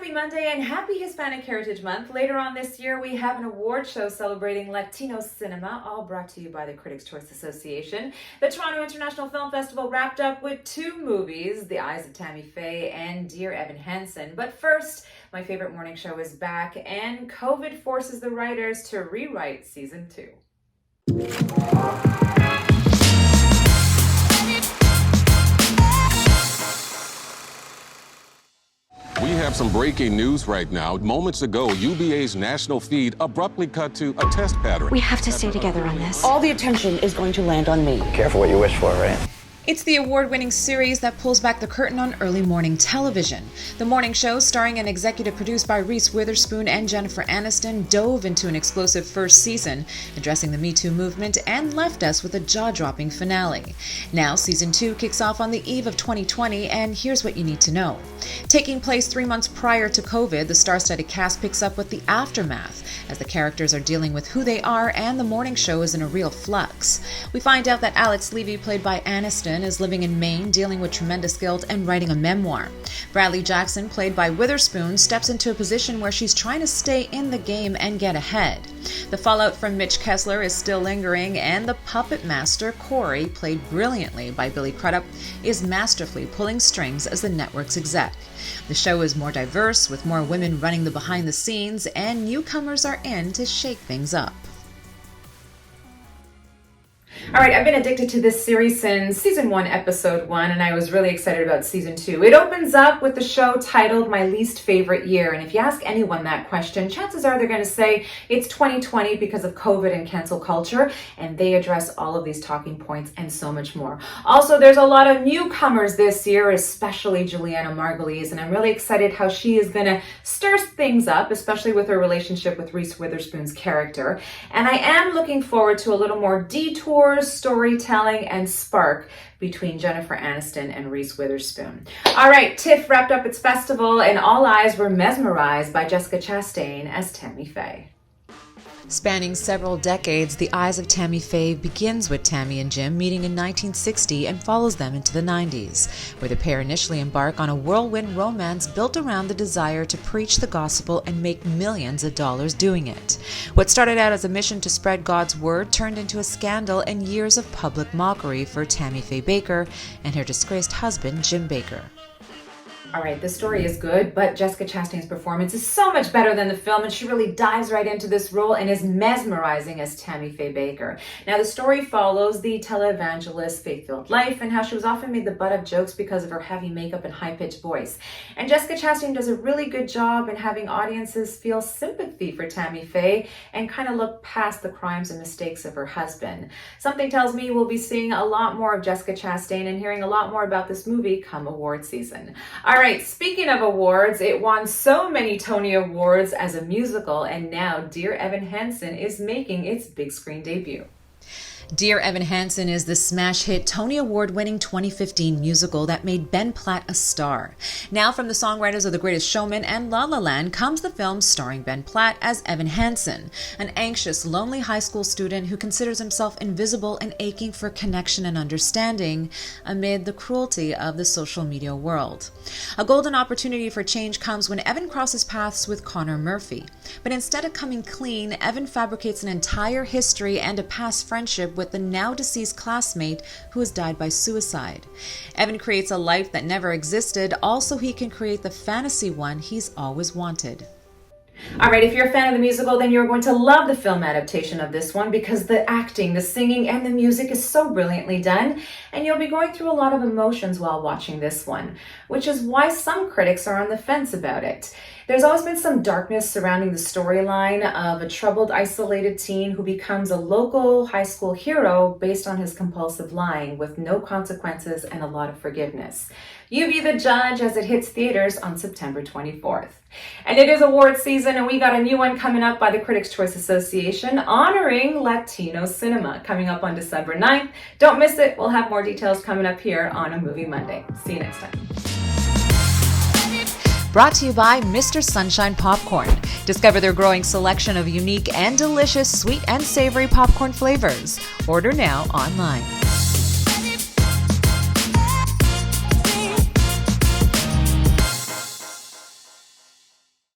Happy Monday and happy Hispanic Heritage Month. Later on this year, we have an award show celebrating Latino cinema, all brought to you by the Critics' Choice Association. The Toronto International Film Festival wrapped up with two movies, The Eyes of Tammy Faye and Dear Evan Hansen. But first, my favorite morning show is back, and COVID forces the writers to rewrite season 2. We have some breaking news right now. Moments ago, UBA's national feed abruptly cut to a test pattern. We have to stay together on this. All the attention is going to land on me. Careful what you wish for, right? It's the award-winning series that pulls back the curtain on early morning television. The morning show, starring and executive produced by Reese Witherspoon and Jennifer Aniston, dove into an explosive first season, addressing the Me Too movement, and left us with a jaw-dropping finale. Now, season 2 kicks off on the eve of 2020, and here's what you need to know. Taking place 3 months prior to COVID, the star-studded cast picks up with the aftermath, as the characters are dealing with who they are, and the morning show is in a real flux. We find out that Alex Levy, played by Aniston, is living in Maine, dealing with tremendous guilt and writing a memoir. Bradley Jackson, played by Witherspoon, steps into a position where she's trying to stay in the game and get ahead. The fallout from Mitch Kessler is still lingering, and the puppet master, Corey, played brilliantly by Billy Crudup, is masterfully pulling strings as the network's exec. The show is more diverse, with more women running the behind the scenes, and newcomers are in to shake things up. All right, I've been addicted to this series since season 1, episode 1, and I was really excited about season 2. It opens up with the show titled My Least Favorite Year, and if you ask anyone that question, chances are they're going to say it's 2020 because of COVID and cancel culture, and they address all of these talking points and so much more. Also, there's a lot of newcomers this year, especially Juliana Margulies, and I'm really excited how she is going to stir things up, especially with her relationship with Reese Witherspoon's character. And I am looking forward to a little more detour, storytelling, and spark between Jennifer Aniston and Reese Witherspoon. All right, TIFF wrapped up its festival, and all eyes were mesmerized by Jessica Chastain as Tammy Faye. Spanning several decades, The Eyes of Tammy Faye begins with Tammy and Jim meeting in 1960 and follows them into the 90s, where the pair initially embark on a whirlwind romance built around the desire to preach the gospel and make millions of dollars doing it. What started out as a mission to spread God's word turned into a scandal and years of public mockery for Tammy Faye Baker and her disgraced husband, Jim Baker. All right, the story is good, but Jessica Chastain's performance is so much better than the film, and she really dives right into this role and is mesmerizing as Tammy Faye Baker. Now, the story follows the televangelist's faith-filled life and how she was often made the butt of jokes because of her heavy makeup and high-pitched voice. And Jessica Chastain does a really good job in having audiences feel sympathy for Tammy Faye and kind of look past the crimes and mistakes of her husband. Something tells me we'll be seeing a lot more of Jessica Chastain and hearing a lot more about this movie come award season. All right, speaking of awards, it won so many Tony Awards as a musical, and now Dear Evan Hansen is making its big screen debut. Dear Evan Hansen is the smash hit Tony Award-winning 2015 musical that made Ben Platt a star. Now from the songwriters of The Greatest Showman and La La Land comes the film starring Ben Platt as Evan Hansen, an anxious, lonely high school student who considers himself invisible and aching for connection and understanding amid the cruelty of the social media world. A golden opportunity for change comes when Evan crosses paths with Connor Murphy. But instead of coming clean, Evan fabricates an entire history and a past friendship with the now-deceased classmate who has died by suicide. Evan creates a life that never existed, all so he can create the fantasy one he's always wanted. All right, if you're a fan of the musical, then you're going to love the film adaptation of this one because the acting, the singing, and the music is so brilliantly done, and you'll be going through a lot of emotions while watching this one, which is why some critics are on the fence about it. There's always been some darkness surrounding the storyline of a troubled, isolated teen who becomes a local high school hero based on his compulsive lying with no consequences and a lot of forgiveness. You be the judge as it hits theaters on September 24th. And it is award season, and we got a new one coming up by the Critics' Choice Association honoring Latino cinema coming up on December 9th. Don't miss it. We'll have more details coming up here on A Movie Monday. See you next time. Brought to you by Mr. Sunshine Popcorn. Discover their growing selection of unique and delicious sweet and savory popcorn flavors. Order now online.